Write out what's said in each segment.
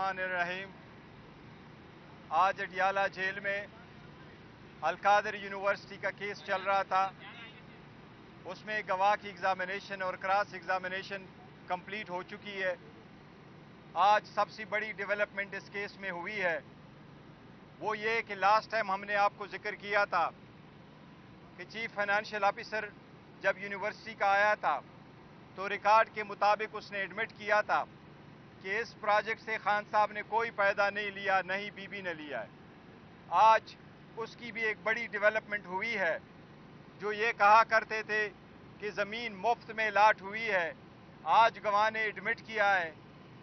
बिस्मिल्लाहिर्रहमानिर्रहीम। आज अडियाला जेल में अलकादर यूनिवर्सिटी का केस चल रहा था। उसमें गवाह की एग्जामिनेशन और क्रॉस एग्जामिनेशन कंप्लीट हो चुकी है। आज सबसे बड़ी डेवलपमेंट इस केस में हुई है वो ये कि लास्ट टाइम हमने आपको जिक्र किया था कि चीफ फाइनेंशियल ऑफिसर जब यूनिवर्सिटी का आया था तो रिकॉर्ड के मुताबिक उसने एडमिट किया था कि इस प्रोजेक्ट से खान साहब ने कोई फ़ायदा नहीं लिया, नहीं बीबी ने लिया है। आज उसकी भी एक बड़ी डेवलपमेंट हुई है। जो ये कहा करते थे कि ज़मीन मुफ्त में लाट हुई है, आज गवाह ने एडमिट किया है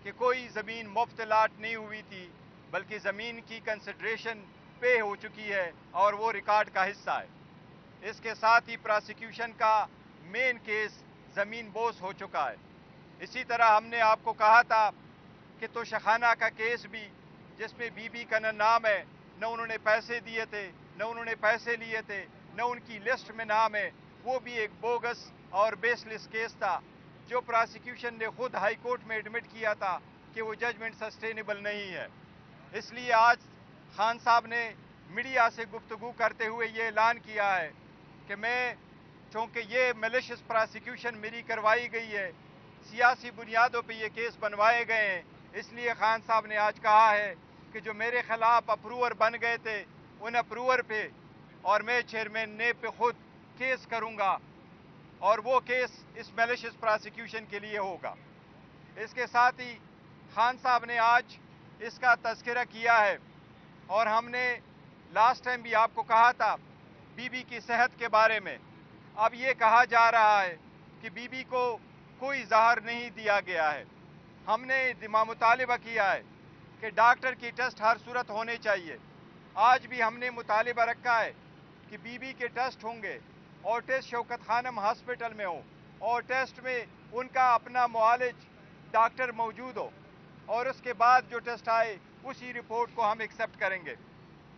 कि कोई ज़मीन मुफ्त लाट नहीं हुई थी, बल्कि ज़मीन की कंसिडरेशन पे हो चुकी है और वो रिकॉर्ड का हिस्सा है। इसके साथ ही प्रोसिक्यूशन का मेन केस ज़मीन बोस हो चुका है। इसी तरह हमने आपको कहा था कि तोशाखाना का केस भी, जिसमें बीबी का न नाम है, न उन्होंने पैसे दिए थे, न उन्होंने पैसे लिए थे, न उनकी लिस्ट में नाम है, वो भी एक बोगस और बेसलेस केस था जो प्रोसिक्यूशन ने खुद हाई कोर्ट में एडमिट किया था कि वो जजमेंट सस्टेनेबल नहीं है। इसलिए आज खान साहब ने मीडिया से गुफ्तगू करते हुए ये ऐलान किया है कि मैं, चूँकि ये मैलिशियस प्रोसिक्यूशन मेरी करवाई गई है, सियासी बुनियादों पे ये केस बनवाए गए हैं, इसलिए खान साहब ने आज कहा है कि जो मेरे खिलाफ अप्रूवर बन गए थे उन अप्रूवर पे और मैं चेयरमैन ने पे खुद केस करूंगा और वो केस इस मैलिशियस प्रोसिक्यूशन के लिए होगा। इसके साथ ही खान साहब ने आज इसका तज़किरा किया है और हमने लास्ट टाइम भी आपको कहा था बीबी की सेहत के बारे में। अब ये कहा जा रहा है कि बीबी को कोई ज़हर नहीं दिया गया है। हमने मुतालिबा किया है कि डॉक्टर की टेस्ट हर सूरत होने चाहिए। आज भी हमने मुतालिबा रखा है कि बीबी के टेस्ट होंगे और टेस्ट शौकत खानम हॉस्पिटल में हो और टेस्ट में उनका अपना मुआलिज डॉक्टर मौजूद हो और उसके बाद जो टेस्ट आए उसी रिपोर्ट को हम एक्सेप्ट करेंगे।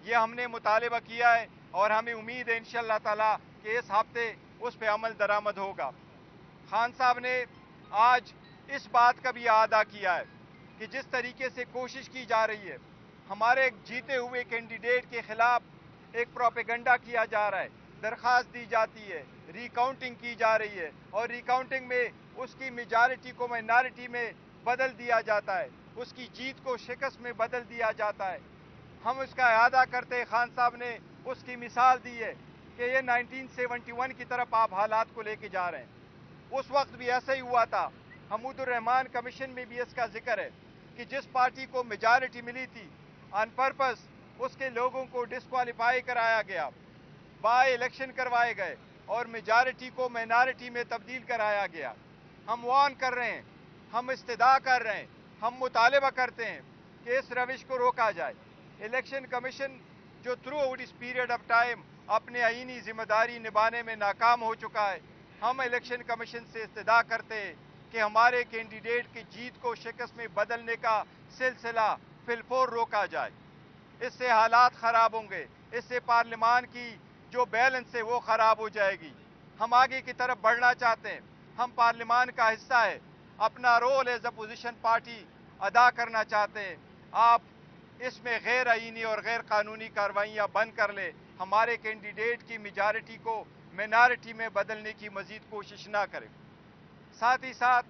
ये हमने मुतालिबा किया है और हमें उम्मीद है इंशाअल्लाह ताला कि इस हफ्ते उस पर अमल दरामद होगा। खान साहब ने आज इस बात का भी अदा किया है कि जिस तरीके से कोशिश की जा रही है, हमारे जीते हुए कैंडिडेट के खिलाफ एक प्रोपेगेंडा किया जा रहा है, दरख्वास्त दी जाती है, रिकाउंटिंग की जा रही है और रिकाउंटिंग में उसकी मेजॉरिटी को माइनॉरिटी में बदल दिया जाता है, उसकी जीत को शिकस्त में बदल दिया जाता है। हम उसका अदा करते हैं। खान साहब ने उसकी मिसाल दी है कि ये 1971 की तरफ आप हालात को लेके जा रहे हैं। उस वक्त भी ऐसा ही हुआ था। हमीदुर रहमान कमीशन में भी इसका जिक्र है कि जिस पार्टी को मेजॉरिटी मिली थी ऑन पर्पस उसके लोगों को डिस्क्वालीफाई कराया गया, बाय इलेक्शन करवाए गए और मेजॉरिटी को माइनॉरिटी में तब्दील कराया गया। हम वार्न कर रहे हैं, हम इस्तदा कर रहे हैं, हम मुतालिबा करते हैं कि इस रविश को रोका जाए। इलेक्शन कमीशन जो थ्रू आउट इस पीरियड ऑफ टाइम अपने आईनी जिम्मेदारी निभाने में नाकाम हो चुका है, हम इलेक्शन कमीशन से इस्तदा करते हैं कि हमारे कैंडिडेट की जीत को शिकस्त में बदलने का सिलसिला फिलफोर रोका जाए। इससे हालात ख़राब होंगे, इससे पार्लियामान की जो बैलेंस है वो ख़राब हो जाएगी। हम आगे की तरफ बढ़ना चाहते हैं, हम पार्लियामान का हिस्सा है, अपना रोल एज अपोजिशन पार्टी अदा करना चाहते हैं। आप इसमें गैर आईनी और गैर कानूनी कार्रवाइयाँ बंद कर ले, हमारे कैंडिडेट की मेजॉरिटी को माइनॉरिटी में बदलने की मजीद कोशिश ना करें। साथ ही साथ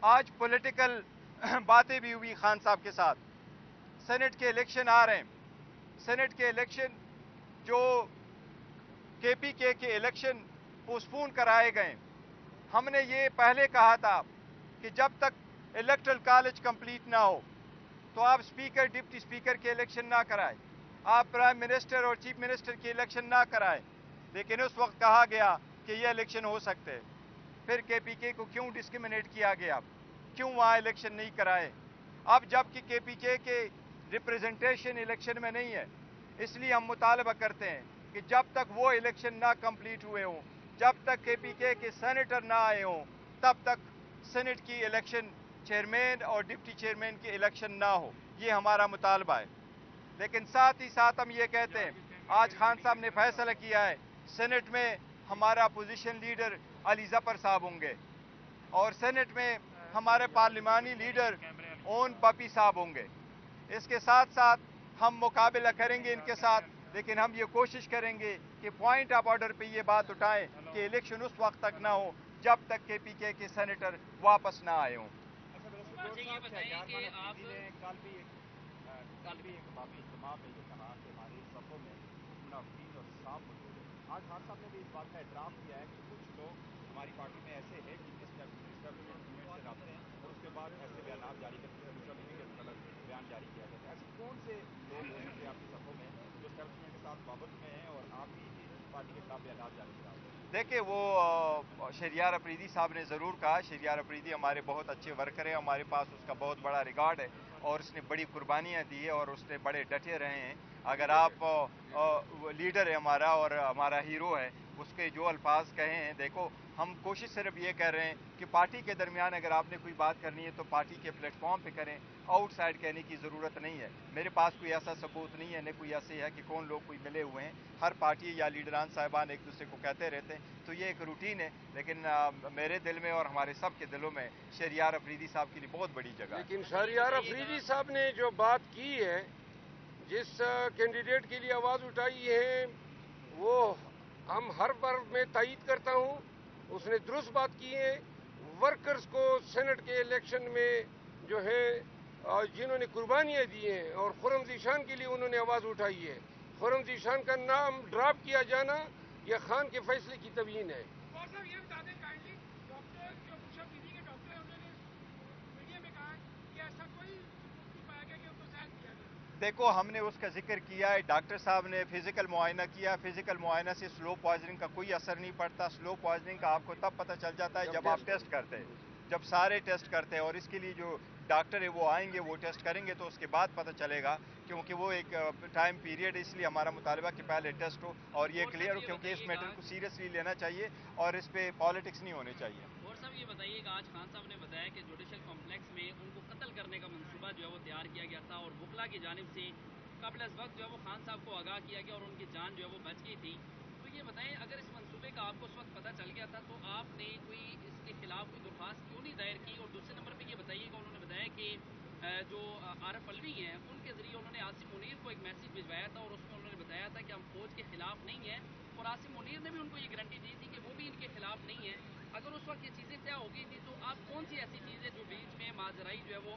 आज पॉलिटिकल बातें भी हुई खान साहब के साथ। सेनेट के इलेक्शन आ रहे हैं, सेनेट के इलेक्शन जो केपीके के इलेक्शन पोस्टपोन कराए गए। हमने ये पहले कहा था कि जब तक इलेक्टरल कॉलेज कंप्लीट ना हो तो आप स्पीकर डिप्टी स्पीकर के इलेक्शन ना कराएं, आप प्राइम मिनिस्टर और चीफ मिनिस्टर के इलेक्शन ना कराएं। लेकिन उस वक्त कहा गया कि ये इलेक्शन हो सकते हैं। फिर केपीके को क्यों डिस्क्रिमिनेट किया गया, क्यों वहाँ इलेक्शन नहीं कराए? अब जबकि केपीके के रिप्रेजेंटेशन इलेक्शन में नहीं है, इसलिए हम मुतालबा करते हैं कि जब तक वो इलेक्शन ना कंप्लीट हुए हों, जब तक केपीके के सेनेटर ना आए हों, तब तक सेनेट की इलेक्शन चेयरमैन और डिप्टी चेयरमैन की इलेक्शन ना हो। ये हमारा मुतालबा है। लेकिन साथ ही साथ हम ये कहते हैं, आज खान साहब ने फैसला किया है सेनेट में हमारा अपोजिशन लीडर अली जफर साहब होंगे और सेनेट में हमारे पार्लिमानी लीडर ओन पपी साहब होंगे। اس کے ساتھ ساتھ ہم مقابلہ کریں گے ان کے ساتھ، لیکن ہم یہ کوشش کریں گے کہ پوائنٹ آف آرڈر پہ یہ بات اٹھائیں کہ الیکشن اس وقت تک نہ ہو جب تک کہ پی کے سینیٹر واپس نہ آئے ہوں۔ یہ بتائیے کہ آپ کل بھی ایک باقی اجتماع میں یہ کہا کہ ہماری صفوں میں منافقین اور صاف موجود ہے۔ آج خان صاحب نے بھی اس بات کا اعتراف کیا ہے کہ کچھ لوگ ہماری پارٹی میں ایسے ہیں جن کے اسٹیبلشمنٹ موومنٹ سے رابطے ہیں اور اس کے بعد ایسے بیانات جاری کرتے ہیں، بشرا بیوی کے متعلق بیان جاری کیا جاتا ہے۔ ایسے کون سے لوگ ہو سکتے ہیں آپ کی صفوں میں جو اسٹیبلشمنٹ کے ساتھ وابستہ میں ہیں اور آپ ہی کی پارٹی کے خلاف بیانات جاری کرا رہے ہیں؟ دیکھیں، وہ شہریار افریدی صاحب نے ضرور کہا، شہریار افریدی ہمارے بہت اچھے ورکر ہیں، ہمارے پاس اس کا بہت بڑا ریکارڈ ہے اور اس نے بڑی قربانیاں دی ہے اور اس نے بڑے ڈٹے رہے ہیں۔ اگر آپ لیڈر ہے ہمارا اور ہمارا ہیرو ہے، اس کے جو الفاظ کہے ہیں، دیکھو ہم کوشش صرف یہ کر رہے ہیں کہ پارٹی کے درمیان اگر آپ نے کوئی بات کرنی ہے تو پارٹی کے پلیٹ فارم پہ کریں، آؤٹ سائڈ کہنے کی ضرورت نہیں ہے۔ میرے پاس کوئی ایسا ثبوت نہیں ہے، نہ کوئی ایسے ہے کہ کون لوگ کوئی ملے ہوئے ہیں، ہر پارٹی یا لیڈران صاحبان ایک دوسرے کو کہتے رہتے ہیں، تو یہ ایک روٹین ہے، لیکن میرے دل میں اور ہمارے سب کے دلوں میں شہریار افریدی صاحب کے لیے بہت بڑی جگہ ہے۔ لیکن شہریار افریدی صاحب نے جو بات کی ہے، جس کینڈیڈیٹ کے لیے آواز اٹھائی ہے، وہ ہم ہر بار میں تائید کرتا ہوں، اس نے درست بات کی ہے۔ ورکرز کو سینٹ کے الیکشن میں جو ہے جنہوں نے قربانیاں دی ہیں اور خرم ذیشان کے لیے انہوں نے آواز اٹھائی ہے، خرم ذیشان کا نام ڈراپ کیا جانا یہ خان کے فیصلے کی توہین ہے۔ یہ بتا دیں کائنڈلی، ڈاکٹر جو بشرا بیوی کے ڈاکٹر ہیں انہوں نے میڈیا میں کہا کہ ایسا کوئی ثبوت نہیں پایا گیا کہ ان کو زہر دیا گیا۔ دیکھو، ہم نے اس کا ذکر کیا ہے، ڈاکٹر صاحب نے فزیکل معائنہ کیا، فزیکل معائنہ سے سلو پوائزننگ کا کوئی اثر نہیں پڑتا۔ سلو پوائزننگ کا آپ کو تب پتہ چل جاتا ہے جب آپ ٹیسٹ کرتے ہیں، جب سارے ٹیسٹ کرتے ہیں، اور اس کے لیے جو ڈاکٹر ہے وہ آئیں گے، وہ ٹیسٹ کریں گے تو اس کے بعد پتہ چلے گا، کیونکہ وہ ایک ٹائم پیریڈ ہے، اس لیے ہمارا مطالبہ کہ پہلے ٹیسٹ ہو اور یہ کلیئر ہو، کیونکہ اس میٹر کو سیریسلی لینا چاہیے اور اس پہ پالیٹکس نہیں ہونے چاہیے۔ اور صاحب یہ بتائیے کہ آج خان صاحب نے بتایا کہ جوڈیشل کمپلیکس میں ان کو قتل کرنے کا منصوبہ جو ہے وہ تیار کیا گیا تھا اور وکلا کی جانب سے قبل از وقت جو ہے وہ خان صاحب کو آگاہ کیا گیا اور ان کی جان جو ہے وہ بچ گئی تھی۔ تو یہ بتائیں، اگر اس منصوبے کا آپ کو اس وقت پتہ چل گیا تھا تو آپ نے کوئی اس کے خلاف کوئی درخواست کیوں نہیں دائر کی؟ اور دوسرے نمبر پہ یہ بتائیے کہ انہوں نے بتایا کہ جو عارف علوی ہیں ان کے ذریعے انہوں نے عاصم منیر کو ایک میسیج بھجوایا تھا اور اس میں انہوں نے بتایا تھا کہ ہم فوج کے خلاف نہیں ہیں، اور عاصم منیر نے بھی ان کو یہ گارنٹی دی تھی کہ وہ بھی ان کے خلاف نہیں ہیں۔ اگر اس وقت یہ چیزیں طے ہو گئی تھی تو آپ کون سی ایسی چیزیں جو بیچ میں ماجرائی جو ہے وہ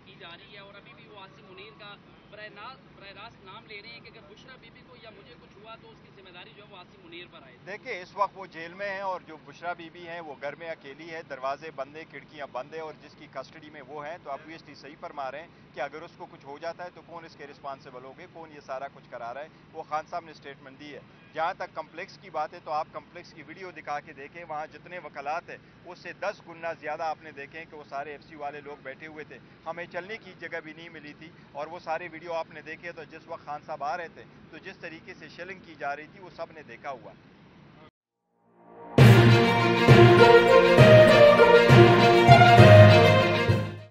کی جا رہی ہے اور ابھی بھی وہ عاصم منیر کا براہ راست نام لے رہے ہیں کہ اگر بشرا بی بی کو یا مجھے کچھ ہوا تو اس کی ذمہ داری جو ہے وہ عاصم منیر پر آئے؟ دیکھیں، اس وقت وہ جیل میں ہیں اور جو بشرا بی بی ہیں وہ گھر میں اکیلی ہے، دروازے بند ہیں، کھڑکیاں بند ہیں، اور جس کی کسٹڈی میں وہ ہیں، تو obviously صحیح فرما رہے ہیں کہ اگر اس کو کچھ ہو جاتا ہے تو کون اس کے رسپانسبل ہوگے، کون یہ سارا کچھ کرا رہا ہے، وہ خان صاحب نے سٹیٹمنٹ دی ہے۔ جہاں تک کمپلیکس کی بات ہے تو آپ کمپلیکس کی ویڈیو دکھا کے دیکھیں، وہاں جتنے وکالات ہیں اس سے 10 گنا زیادہ آپ نے دیکھیں کہ وہ سارے ایف سی والے لوگ بیٹھے ہوئے تھے، ہمیں چلنے کی جگہ بھی نہیں ملی تھی، اور وہ سارے ویڈیو آپ نے دیکھے تو جس وقت خان صاحب آ رہے تھے تو جس طریقے سے شیلنگ کی جا رہی تھی وہ سب نے دیکھا ہوا۔